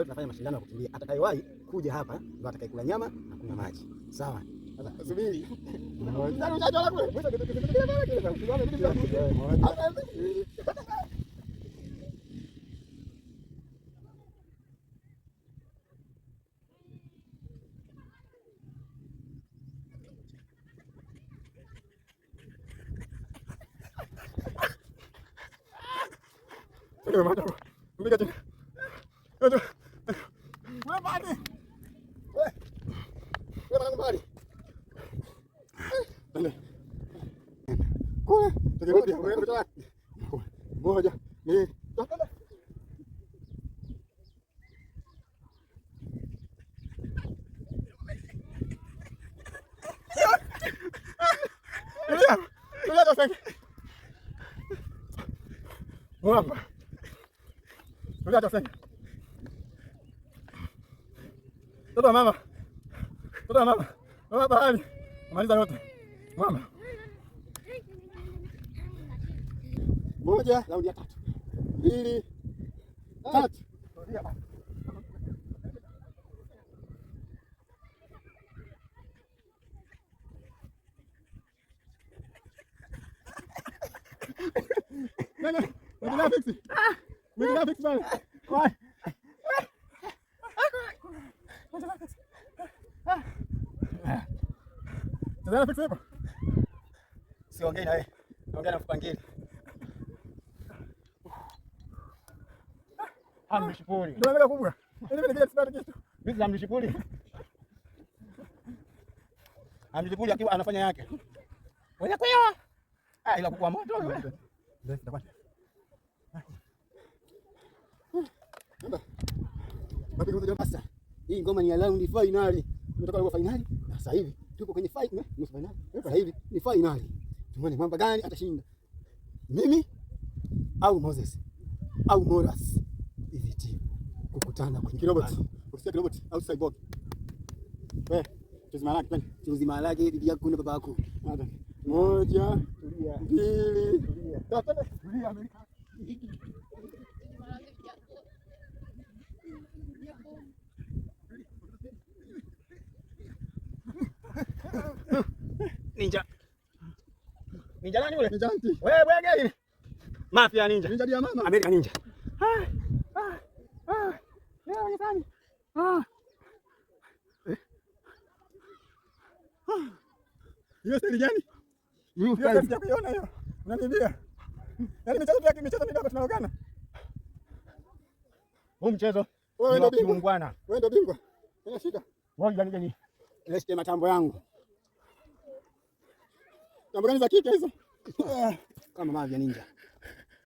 Tunafanya mashindano ya kukimbia. Atakayewahi kuja hapa ndo atakayekula nyama na kunywa maji. Sawa? Sasa subiri. Mpiga tena. Wewe bali. Wewe bali bali. Ndio. Kule, tukirudi wewe kutoka. Ngoja. Ni. Mwamba. Ngoja sasa. Toto mama. Toto mama. Mama bahari. Maliza yote. Mama. Moja, raundi ya 3. 2, 3. Nene, ndio fix. Ndio fix bana. Wai. Tazama fix hapo. Siongei na wewe. Naongea na Kupangili. Amshipuli. Ndio mega kubwa. Ile vile expert kitu. Vipi amshipuli? Amshipuli akiwa anafanya yake. Wewe kwa hiyo. Ila kwa moto huyo. Ndio takwani. Bado ngoja basta. Hii ngoma ni ya round finali. Tumetoka kwa finali. Sasa hivi tuko kwenye fight nusu finali. Sasa hivi ni finali. Tuone mwamba gani atashinda. Mimi au Moses au Moras. Hivi timu kukutana kwenye robot. Usikie robot au cyborg. Wewe tuzi malaki bibi yako na baba yako. Moja, tulia. 2, tulia. Tulia Amerika. Ninja. Ninja nani yule? Ninja anti. Wewe gani? Mafia ninja. Ninja dia mama. Amerika ninja. Leo ni nani? Hiyo siri gani? Hiyo siri ya kuiona hiyo. Unaniambia. Yaani michezo midogo tunaogana. Huu mchezo. Wewe ndio bingwa. Wewe ndio bingwa. Una shida? Wewe gani? Ile sema tambo yangu. Tambo gani za kike hizo? Kama Mafia ninja.